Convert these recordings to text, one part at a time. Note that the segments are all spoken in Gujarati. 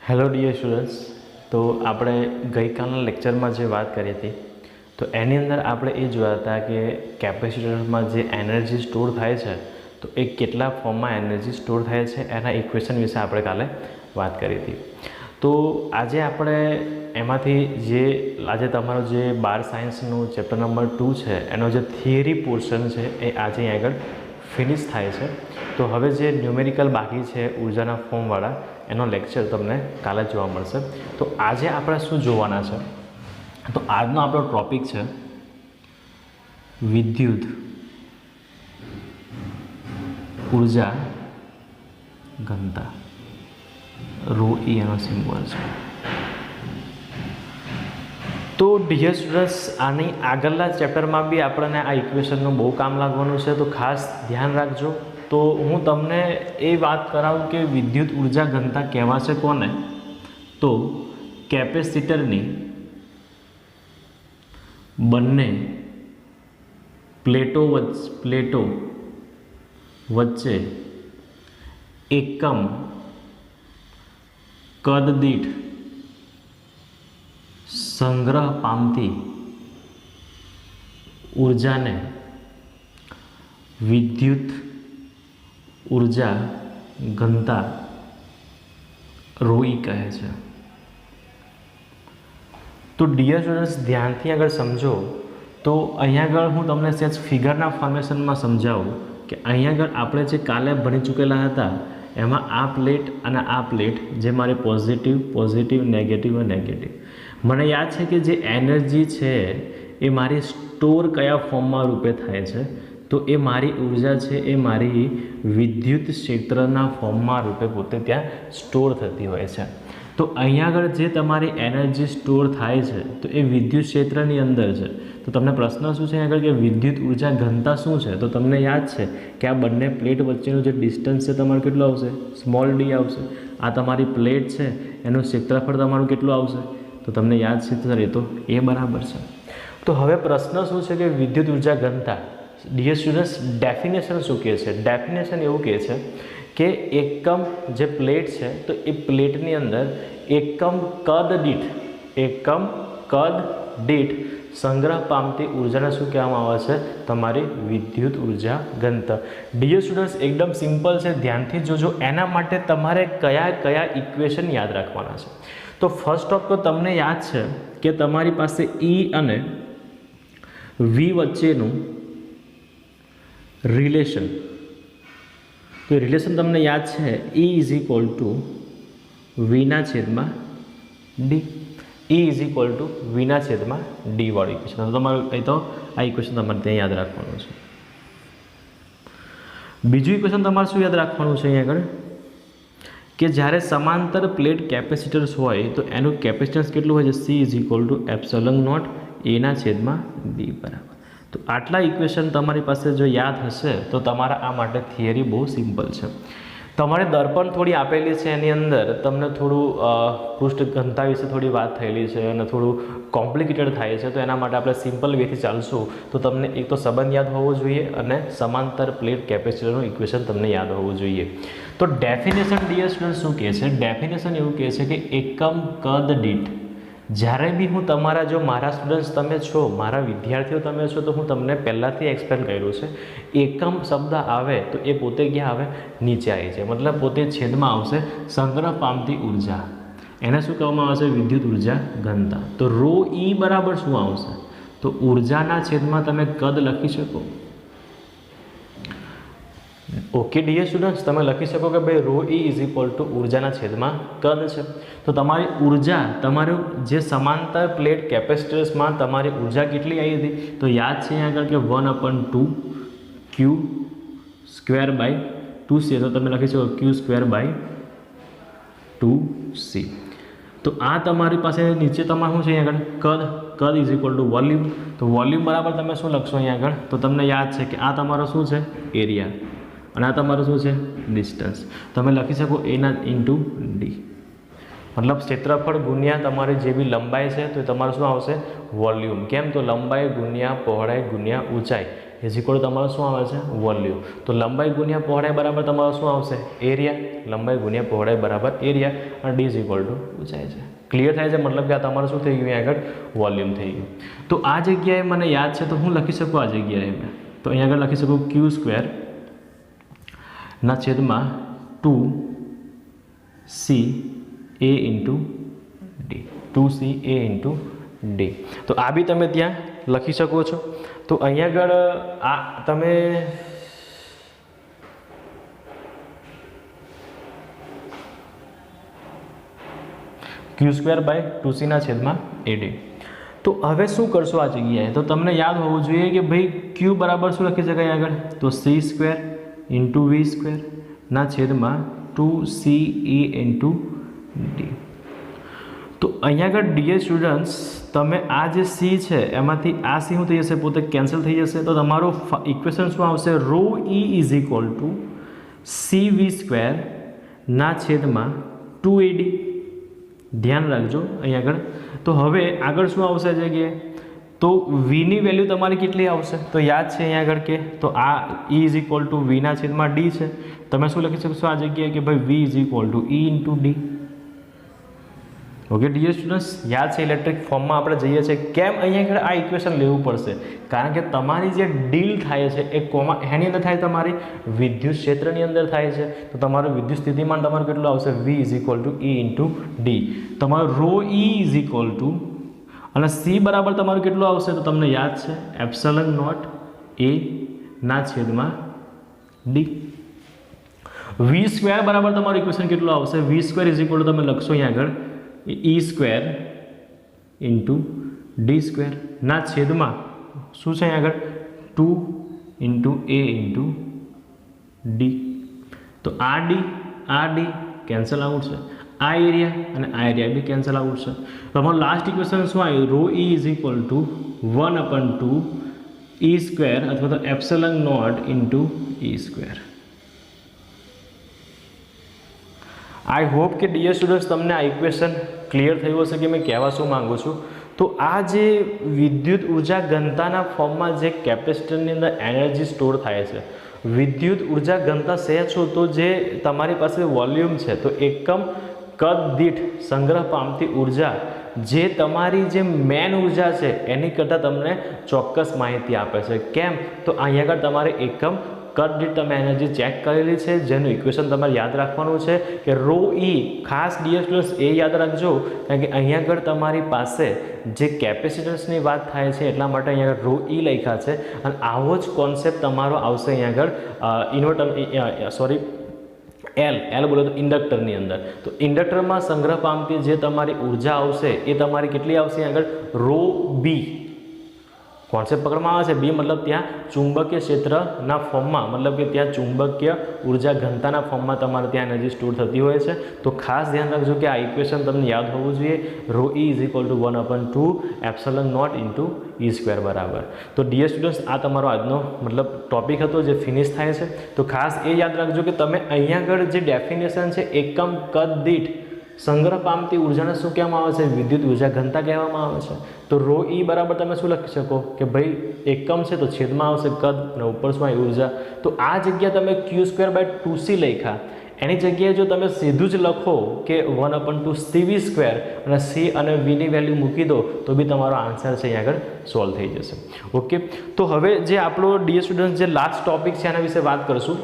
Hello dear students. તો આપણે ગઈકાલના લેક્ચરમાં જે વાત કરી હતી તો એની અંદર આપણે એ જોયા હતા કે કેપેસિટરમાં જે એનર્જી સ્ટોર થાય છે તો એ કેટલા ફોર્મમાં એનર્જી સ્ટોર થાય છે એના ઇક્વેશન વિશે આપણે કાલે વાત કરી હતી. તો આજે આપણે એમાંથી જે આજે તમારો જે બાર સાયન્સનું ચેપ્ટર નંબર 2 છે એનો જે થિયરી પોર્શન છે એ આજે અહીં આગળ ફિનિશ થાય છે. તો હવે જે ન્યુમેરિકલ બાકી છે ઉર્જાના ફોર્મવાળા એનો લેક્ચર તમને કાલે જોવા મળશે. તો આજે આપણે શું જોવાના છે, તો આજનો આપણો ટોપિક છે વિદ્યુત ઉર્જા ઘનતા. ρ E એનો સિમ્બોલ છે. તો ડિયર સ્ટુડન્ટ્સ, આની આગળના ચેપ્ટરમાં બી આપણને આ ઇક્વેશનનું બહુ કામ લાગવાનું છે, તો ખાસ ધ્યાન રાખજો. તો હું તમને એ વાત કરાવું કે વિદ્યુત ઉર્જા ઘનતા કહેવાશે કોને, તો કેપેસિટરની બંને પ્લેટો વચ્ચે એકમ કદ દીઠ સંગ્રહ પામતી ઉર્જાને વિદ્યુત ઉર્જા ઘનતા ρ E કહે છે. તો ડિયર સ્ટુડન્ટ્સ, ધ્યાનથી આગળ સમજો. તો અહીંયા આગળ હું તમને સહેજ ફિગરના ફોર્મેશનમાં સમજાવું કે અહીંયા આગળ આપણે જે કાલે ભણી ચૂકેલા હતા એમાં આ પ્લેટ અને આ પ્લેટ જે મારી પોઝિટિવ નેગેટિવ અને નેગેટિવ, મને યાદ છે કે જે એનર્જી છે એ મારી સ્ટોર કયા ફોર્મમાં રૂપે થાય છે, તો એ મારી ઉર્જા છે એ મારી વિદ્યુત ક્ષેત્રના ફોર્મમાં રૂપે પોતે ત્યાં સ્ટોર થતી હોય છે. તો અહીંયા આગળ જે તમારી એનર્જી સ્ટોર થાય છે તો એ વિદ્યુત ક્ષેત્રની અંદર છે. તો તમને પ્રશ્ન શું છે આગળ કે વિદ્યુત ઉર્જા ઘનતા શું છે, તો તમને યાદ છે કે આ બંને પ્લેટ વચ્ચેનું જે ડિસ્ટન્સ છે તમારું કેટલું આવશે, સ્મોલ ડી આવશે. આ તમારી પ્લેટ છે એનું ક્ષેત્રફળ તમારું કેટલું આવશે, તો તમને યાદ છે સર એ તો એ બરાબર છે. તો હવે પ્રશ્ન શું છે કે વિદ્યુત ઉર્જા ઘનતા, ડિયર સ્ટુડન્ટ્સ, ડેફિનેશન શું કહે છે? ડેફિનેશન એવું કહે છે કે એકમ જે પ્લેટ છે તો એ પ્લેટની અંદર એકમ કદ દીઠ સંગ્રહ પામતી ઉર્જાને શું કહેવામાં આવે છે? તમારી વિદ્યુત ઉર્જા ઘનતા. ડિયર સ્ટુડન્ટ્સ, એકદમ સિમ્પલ છે, ધ્યાનથી જોજો. એના માટે તમારે કયા ઇક્વેશન યાદ રાખવાના છે? તો ફર્સ્ટ ઓફ તો તમને યાદ છે કે તમારી પાસે E અને V વચ્ચેનું રિલેશન, તો રિલેશન તમને યાદ છે E ઇઝ ઇક્વલ ટુ Vના છેદમાં D. E is equal to Vના છેદમાં ડી વાળું ઇક્વેશન. તો તમારું એ તો આ ઇક્વેશન તમારે ત્યાં યાદ રાખવાનું છે. બીજું ઇક્વેશન તમારે શું યાદ રાખવાનું છે અહીંયા આગળ કે જ્યારે સમાંતર પ્લેટ કેપેસિટર્સ હોય તો એનું કેપેસિટન્સ કેટલું હોય છે? C is equal to epsilon not એના છેદમાં ડી બરાબર. તો આટલા ઇક્વેશન તમારી પાસે જો યાદ હશે તો તમારા આ માટે થિયરી બહુ સિમ્પલ છે. તમારે દર્પણ થોડી આપેલી છે, એની અંદર તમને થોડું પૃષ્ઠ ઘનતા વિશે થોડી વાત થયેલી છે અને થોડું કોમ્પ્લિકેટેડ થાય છે, તો એના માટે આપણે સિમ્પલ વેથી ચાલશું. તો તમને એક તો સંબંધ યાદ હોવો જોઈએ અને સમાંતર પ્લેટ કેપેસિટરનું ઇક્વેશન તમને યાદ હોવું જોઈએ. તો ડેફિનેશન ડિયર સ્ટુડન્ટ શું કહે છે? ડેફિનેશન એવું કહે છે કે એકમ કદ દીઠ, જ્યારે બી હું તમારા જો મારા સ્ટુડન્ટ્સ તમે છો, મારા વિદ્યાર્થીઓ તમે છો, તો હું તમને પહેલાંથી એક્સપ્લેન કર્યું છે. એકમ શબ્દ આવે તો એ પોતે ક્યાં આવે? નીચે આવી જાય, મતલબ પોતે છેદમાં આવશે સંગ્રહ પામતી ઉર્જા. એને શું કહેવામાં આવે છે? વિદ્યુત ઉર્જા ઘનતા. તો ρ E બરાબર શું આવશે? તો ઉર્જાના છેદમાં તમે કદ લખી શકો. ઓકે ડિયર સ્ટુડન્ટ્સ, તમે લખી શકો કે ભાઈ ρ E ઇઝ ઇક્વલ ટુ ઉર્જાના છેદમાં કદ છે. તો તમારી ઉર્જા, તમારું જે સમાંતર પ્લેટ કેપેસિટર્સમાં તમારી ઉર્જા કેટલી આવી હતી? તો યાદ છે અહીંયા આગળ કે 1/2 Q² બાય 2C. તો તમે લખી શકો Q² 2C. તો આ તમારી પાસે નીચે તમારે શું છે અહીંયા આગળ? કદ ઇઝ ઇક્વલ ટુ વોલ્યુમ. તો વોલ્યુમ બરાબર તમે શું લખશો અહીંયા આગળ? તો તમને યાદ છે કે આ તમારો શું છે? એરિયા. અને આ તમારું શું છે? ડિસ્ટન્સ. તમે લખી શકો એના ઇન્ટુ ડી, મતલબ ક્ષેત્રફળ ગુણ્યા તમારી જે બી લંબાઈ છે તો તમારું શું આવશે? વોલ્યુમ. કેમ? તો લંબાઈ ગુણ્યા પહોળાઈ ગુણ્યા ઊંચાઈ ઇઝ ઇક્વલ ટુ તમારું શું આવે છે વોલ્યુમ. તો લંબાઈ ગુણ્યા પહોળાઈ બરાબર તમારું શું આવશે એરિયા. લંબાઈ ગુણ્યા પહોળાઈ બરાબર એરિયા અને ડી ઇઝ ઇક્વલ ટુ ઊંચાઈ છે. ક્લિયર થાય છે મતલબ કે આ તમારું શું થઈ ગયું આગળ વોલ્યુમ થઈ ગયું. તો આ જગ્યાએ મને યાદ છે તો હું લખી શકું આ જગ્યાએ મેં તો અહીંયા આગળ લખી શકું ક્યુ સ્ક્વેર ના છેદમાં 2CA into D. 2CA into D. તો આ બી તમે ત્યાં લખી શકો છો. તો અહીંયા આગળ આ તમે ક્યુ સ્ક્વેર બાય 2C ના છેદમાં AD. તો હવે શું કરશો આ જગ્યાએ તો તમને યાદ હોવું જોઈએ કે ભાઈ ક્યુ બરાબર શું લખી શકાય આગળ તો C square into V square ના છેદમાં 2CA ઇન્ટુ ડી. તો અહીંયા આગળ ડીયર સ્ટુડન્ટ્સ તમે આ જે C છે એમાંથી આ C શું થઈ જશે પોતે કેન્સલ થઈ જશે. તો તમારું ઇક્વેશન શું આવશે rho E is equal to CV square ના છેદમાં 2AD. ધ્યાન રાખજો અહીંયા આગળ. તો હવે આગળ શું આવશે જગ્યાએ તો વીની વેલ્યુ તમારી કેટલી આવશે તો યાદ છે અહીંયા આગળ કે તો આ E ઇઝ ઇક્વલ ટુ વીના છેદમાં ડી છે. તમે શું લખી શકશો આ જગ્યાએ કે ભાઈ V is equal to E into D. Okay dear students યાદ છે ઇલેક્ટ્રિક ફોર્મમાં આપણે જઈએ છીએ કેમ અહીંયા આગળ આ ઇક્વેશન લેવું પડશે કારણ કે તમારી જે ડીલ થાય છે એ કોમાં એની અંદર થાય તમારી વિદ્યુત ક્ષેત્રની અંદર થાય છે. તો તમારું વિદ્યુત સ્થિતિમાન તમારું કેટલું આવશે V is equal to E into D. તમારું rho E is equal to અને C બરાબર તમારું કેટલું આવશે તો તમને યાદ છે એપ્સલન નોટ A ના છેદમાં ડી. V સ્ક્વેર બરાબર તમારું ઇક્વેશન કેટલું આવશે V square is equal two તમે લખશો અહીંયા આગળ E square into D square ના છેદમાં શું છે અહીંયા આગળ 2 ઇન્ટુ A ઇન્ટુ ડી. તો આ ડી કેન્સલ આઉટ છે. આ એરિયા અને આ એરિયા બી કેન્સલ આઉટ છે. તમારું લાસ્ટ ઇક્વેશન શું આવ્યું rho E is equal to 1/2 E square અથવા તો epsilon not into E square. I hope કે ડિયર સ્ટુડન્ટ્સ તમને આ ઇક્વેશન ક્લિયર થયું હશે કે મેં કહેવા શું માગું છું. તો આ જે વિદ્યુત ઉર્જા ઘનતાના ફોર્મમાં જે કેપેસિટરની અંદર એનર્જી સ્ટોર થાય છે વિદ્યુત ઉર્જા ઘનતા સહેજ છો તો જે તમારી પાસે વોલ્યુમ છે તો એકમ કદ દીઠ સંગ્રહ પામતી ઉર્જા જે તમારી જે મેન ઉર્જા છે એની કરતાં તમને ચોક્કસ માહિતી આપે છે. કેમ તો અહીંયા આગળ તમારે એકમ કદ દીઠ તમે એનર્જી ચેક કરેલી છે જેનું ઇક્વેશન તમારે યાદ રાખવાનું છે કે રો E ખાસ ડીયર સ્ટુડન્ટ્સ એ યાદ રાખજો કારણ કે અહીંયા આગળ તમારી પાસે જે કેપેસિટન્સની વાત થાય છે એટલા માટે અહીંયા આગળ રો E લખ્યા છે અને આવો જ કોન્સેપ્ટ તમારો આવશે અહીંયા આગળ એલ બોલો તો ઇન્ડક્ટરની અંદર. તો ઇન્ડક્ટરમાં સંગ્રહ પામતી જે તમારી ઉર્જા આવશે એ તમારી કેટલી આવશે આગળ રો બી. કોન્સેપ્ટ પકડમાં આવે છે બી મતલબ ત્યાં ચુંબકીય ક્ષેત્રના ફોર્મમાં મતલબ કે ત્યાં ચુંબકીય ઉર્જા ઘનતાના ફોર્મમાં તમારે ત્યાં એનર્જી સ્ટોર થતી હોય છે. તો ખાસ ધ્યાન રાખજો કે આ ઇક્વેશન તમને યાદ હોવું જોઈએ rho E is equal to 1/2 epsilon not into E square બરાબર. તો ડીયર સ્ટુડન્ટ્સ આ તમારો આજનો મતલબ ટોપિક હતો જે ફિનિશ થાય છે. તો ખાસ એ યાદ રાખજો કે તમે અહીંયા આગળ જે ડેફિનેશન છે એકમ કદ દીઠ સંગ્રહ પામતી ઉર્જાને શું કહેવામાં આવે છે વિદ્યુત ઉર્જા ઘનતા કહેવામાં આવે છે. તો રો E બરાબર તમે શું લખી શકો કે ભાઈ એકમ છે તો છેદમાં આવશે કદ અને ઉપર શું આવી ઉર્જા. તો આ જગ્યા તમે ક્યુ સ્ક્વેર બાય 2C લખ્યા એની જગ્યાએ જો તમે સીધું જ લખો કે 1/2 CV સ્ક્વેર અને C અને Vની વેલ્યુ મૂકી દો તો બી તમારો આન્સર છે અહીંયા આગળ સોલ્વ થઈ જશે. ઓકે તો હવે જે આપણો ડીયર સ્ટુડન્ટ જે લાસ્ટ ટોપિક છે એના વિશે વાત કરશું.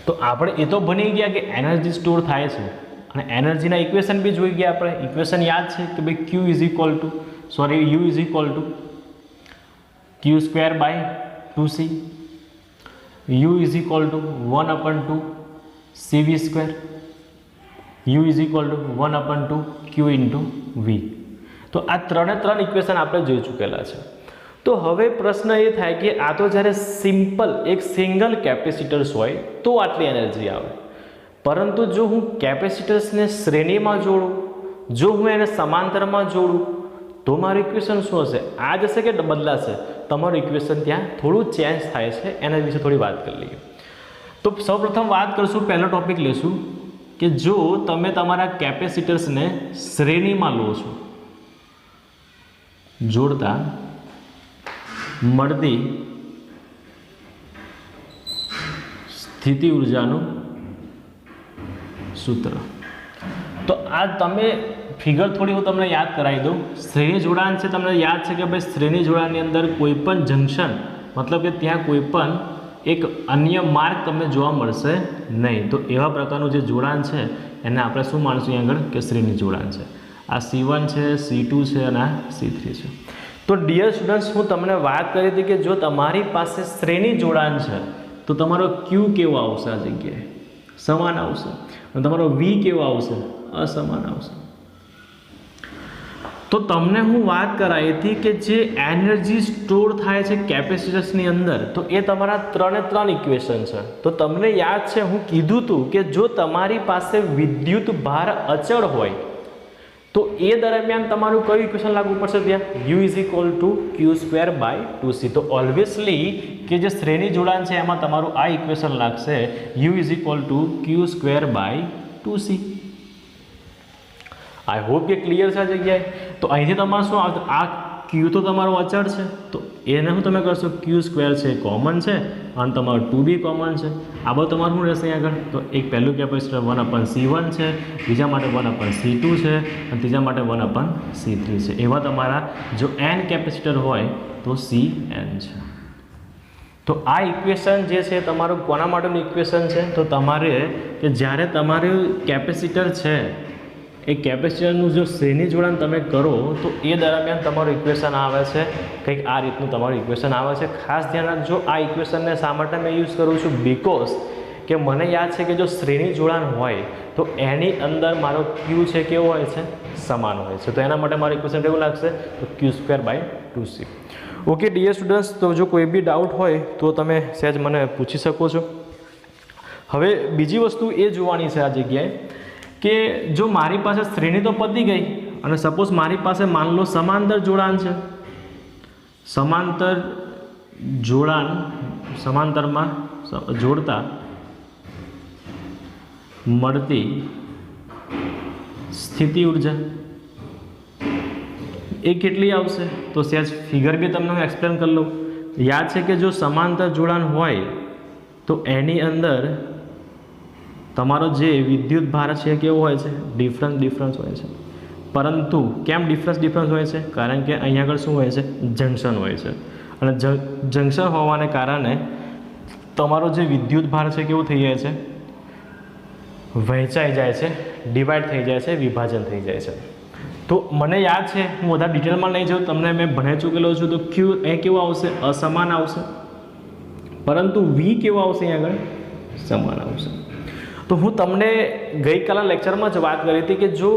તો આપણે એ તો ભણી ગયા કે એનર્જી સ્ટોર થાય છે અને એનર્જીના ઇક્વેશન બી જોઈ ગયા આપણે. ઇક્વેશન યાદ છે કે ભાઈ U is equal to Q square by 2C U is equal to 1/2 CV square U is equal to 1/2 Q into V. તો આ ત્રણે ત્રણ ઇક્વેશન આપણે જોઈ ચૂકેલા છે. તો હવે પ્રશ્ન એ થાય કે આ તો જ્યારે સિમ્પલ એક સિંગલ કેપેસિટર્સ હોય તો આટલી એનર્જી આવે, પરંતુ જો હું કેપેસિટર્સને શ્રેણીમાં જોડું, જો હું એને સમાંતરમાં જોડું તો મારું ઇક્વેશન શું હશે? આ જશે કે બદલાશે? તમારું ઇક્વેશન ત્યાં થોડું ચેન્જ થાય છે, એના વિશે થોડી વાત કરી લઈએ. તો સૌપ્રથમ વાત કરશું, પહેલો ટોપિક લેશું કે જો તમે તમારા કેપેસિટર્સને શ્રેણીમાં લો છો, જોડતા મળતી સ્થિતિ ઉર્જાનું સૂત્ર. તો આ તમે ફિગર થોડી હું તમને યાદ કરાવી દઉં. શ્રેણી જોડાણ છે, તમને યાદ છે કે ભાઈ શ્રેણી જોડાણની અંદર કોઈ પણ જંક્શન, મતલબ કે ત્યાં કોઈ પણ એક અન્ય માર્ગ તમને જોવા મળશે નહીં. તો એવા પ્રકારનું જે જોડાણ છે એને આપણે શું માનીશું અહીં આગળ, કે શ્રેણી જોડાણ છે. આ C1 છે, C2 છે અને આ C3 છે. તો ડિયર સ્ટુડન્ટ્સ, હું તમને વાત કરી હતી કે જો તમારી પાસે શ્રેણી જોડાણ છે તો તમારો Q કેવો આવશે, આ જગ્યાએ સમાન આવશે, અને તમારો V કેવો આવશે, અસમાન આવશે. તો તમને હું વાત કરાવી હતી કે જે એનર્જી સ્ટોર થાય છે કેપેસિટર્સની અંદર, તો એ તમારા 3 ઇક્વેશન છે. તો તમને યાદ છે હું કીધું હતું કે જો તમારી પાસે વિદ્યુત ભાર અચળ હોય તો એ દરમિયાન તમારું કયું ઇક્વેશન લાગુ પડશે, ત્યાં U = Q²/2C. તો ઓબ્વિયસલી કે જે શ્રેણી જોડાણ છે એમાં તમારું આ ઇક્વેશન લાગશે U = Q²/2C. આઈ હોપ કે ક્લિયર છે આ જગ્યાએ. તો અહીંથી તમારે શું આવશે, આ Q તો તમારો અચળ છે, તો એને શું તમે કરશો, Q² છે કોમન છે અને તમારું 2B કોમન છે. આ બધું તમારું શું રહેશે અહીં આગળ, તો એક પહેલું કેપેસિટર 1/C1 છે, બીજા માટે 1/C2 છે અને ત્રીજા માટે 1/C3 છે. એવા તમારા જો n કેપેસિટર હોય તો Cn છે. તો આ ઇક્વેશન જે છે તમારું કોના માટેનું ઇક્વેશન છે, તો તમારે કે જ્યારે તમારું કેપેસિટર છે એ કેપેસિટરનું જો શ્રેણી જોડાણ તમે કરો તો એ દરમિયાન તમારું ઇક્વેશન આવે છે કંઈક આ રીતનું, તમારું ઇક્વેશન આવે છે. ખાસ ધ્યાન રાખજો, આ ઇક્વેશનને શા માટે મેં યુઝ કરું છું, બિકોઝ કે મને યાદ છે કે જો શ્રેણી જોડાણ હોય તો એની અંદર મારો Q છે કેવો હોય છે, સમાન હોય છે. તો એના માટે મારું ઇક્વેશન કેવું લાગશે, તો Q²/2C. ઓકે ડિયર સ્ટુડન્ટ્સ, તો જો કોઈ બી ડાઉટ હોય તો તમે સહેજ મને પૂછી શકો છો. હવે બીજી વસ્તુ એ જોવાની છે આ જગ્યાએ કે જો મારી પાસે શ્રેણી તો પતી ગઈ અને સપોઝ મારી પાસે માન લો સમાંતર જોડાણ છે, સમાંતર જોડાણ, સમાંતરમાં જોડતા મળતી સ્થિતિ ઉર્જા એ કેટલી આવશે, તો સહેજ ફિગર બી તમને હું એક્સપ્લેન કરી લઉં. યાદ છે કે જો સમાંતર જોડાણ હોય તો એની અંદર તમારો જે વિદ્યુત ભાર છે કેવો હોય છે, ડિફરન્સ હોય છે. પરંતુ કેમ ડિફરન્સ હોય છે, કારણ કે અહીંયા આગળ શું હોય છે, જંક્શન હોય છે. અને જંક્શન હોવાને કારણે તમારો જે વિદ્યુત ભાર છે કેવું થઈ જાય છે, વહેંચાઈ જાય છે, ડિવાઈડ થઈ જાય છે, વિભાજન થઈ જાય છે. તો મને યાદ છે, હું બધા ડિટેલમાં નહીં જાઉં, તમને મેં ભણી ચૂકેલો છું. તો Q એ કેવો આવશે, અસમાન આવશે, પરંતુ V કેવો આવશે, અહીંયા આગળ સમાન આવશે. તો હું તમને ગઈકાલના લેક્ચરમાં જ વાત કરી હતી કે જો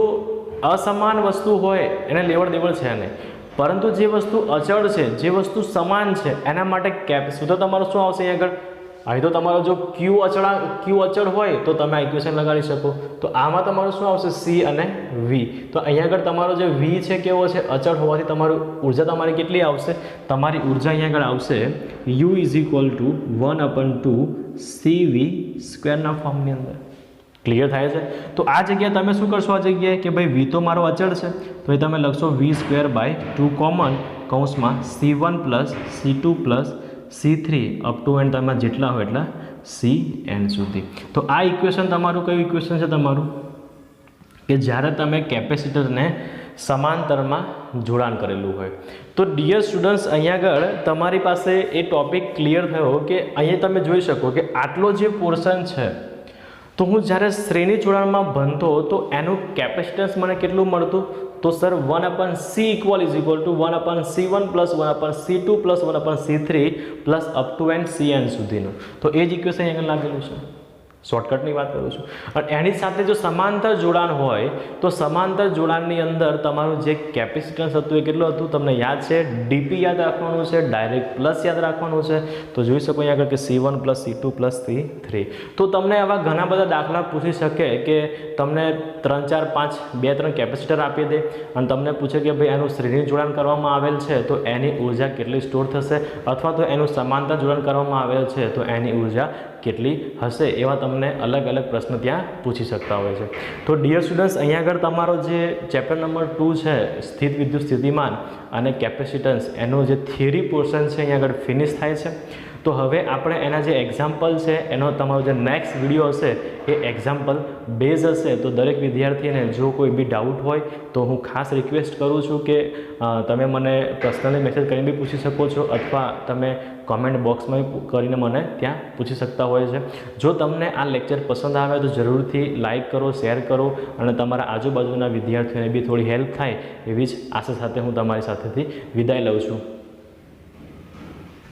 અસમાન વસ્તુ હોય એને લેવડ દેવડ છે નહીં, પરંતુ જે વસ્તુ અચળ છે, જે વસ્તુ સમાન છે એના માટે કેપેસિટર તો તમારું શું આવશે અહીં આગળ, અહીં તો તમારો જો Q અચળ હોય તો તમે આ ઇક્વેશન લગાડી શકો. તો આમાં તમારું શું આવશે, C અને V. તો અહીંયા આગળ તમારો જે V છે કેવો છે, અચળ હોવાથી તમારું ઉર્જા તમારી કેટલી આવશે, તમારી ઉર્જા અહીંયા આગળ આવશે U = 1/2CV² ના ફોર્મની અંદર. ક્લિયર થાય છે. તો આ જગ્યાએ તમે શું કરશો, આ જગ્યાએ કે ભાઈ V તો મારો અચળ છે તો એ તમે લખશો V²/2 કોમન કૌંસમાં C1 + C2 + C3 up to and તમે જેટલા હોય એટલા Cn સુધી. તો આ ઇક્વેશન તમારું કયું ઇક્વેશન છે, તમારું કે જ્યારે તમે કેપેસિટરને સમાંતરમાં જોડાણ કરેલું હોય. તો ડિયર સ્ટુડન્ટ્સ, અહીંયા આગળ તમારી પાસે એ ટોપિક ક્લિયર થયો કે અહીંયા તમે જોઈ શકો કે આટલો જે પોર્શન છે તો હું જ્યારે શ્રેણી જોડાણમાં ભણતો તો એનું કેપેસિટન્સ મને કેટલું મળતું, તો sir 1/C = 1/C1 + 1/C2 + 1/C3 + up to and Cn સુધીનું. તો એ જ ઇક્વેશન અહીંયા લાગેલું છે. શોર્ટકટની વાત કરું છું. અને એની સાથે જો સમાંતર જોડાણ હોય તો સમાંતર જોડાણની અંદર તમારું જે કેપેસિટન્સ હતું એ કેટલું હતું, તમને યાદ છે, dp યાદ રાખવાનું છે, ડાયરેક્ટ પ્લસ યાદ રાખવાનું છે. તો જોઈ શકો અહીંયા આગળ કે C1 + C2 + C3. તો તમને આવા ઘણા બધા દાખલા પૂછી શકે કે તમને 3, 4, 5, 2, 3 કેપેસિટર આપી દે અને તમને પૂછે કે ભાઈ એનું શ્રેણી જોડાણ કરવામાં આવેલ છે તો એની ઉર્જા કેટલી સ્ટોર થશે, અથવા તો એનું સમાંતર જોડાણ કરવામાં આવેલ છે તો એની ઉર્જા કેટલી હશે એવા તમને અલગ અલગ પ્રશ્ન ત્યાં પૂછી શકતા હોય છે. તો ડિયર સ્ટુડન્ટ્સ, અહીંયા આગળ તમારો જે ચેપ્ટર નંબર 2 છે સ્થિત વિદ્યુત સ્થિતિમાન અને કેપેસિટન્સ, એનો જે થિયરી પોર્શન છે અહીંયા આગળ ફિનિશ થાય છે. તો હવે આપણે એના જે એક્ઝામ્પલ છે એનો તમારો જે નેક્સ્ટ વિડીયો હશે એ એક્ઝામ્પલ બેઝ હશે. તો દરેક વિદ્યાર્થીને જો કોઈ બી ડાઉટ હોય તો હું ખાસ રિક્વેસ્ટ કરું છું કે તમે મને પર્સનલી મેસેજ કરીને બી પૂછી શકો છો, અથવા તમે કોમેન્ટ બોક્સમાં કરીને મને ત્યાં પૂછી શકતા હોય છે. જો તમને આ લેક્ચર પસંદ આવે તો જરૂરથી લાઇક કરો, શેર કરો અને તમારા આજુબાજુના વિદ્યાર્થીઓને બી થોડી હેલ્પ થાય એવી જ આશા સાથે હું તમારી સાથેથી વિદાય લઉં છું.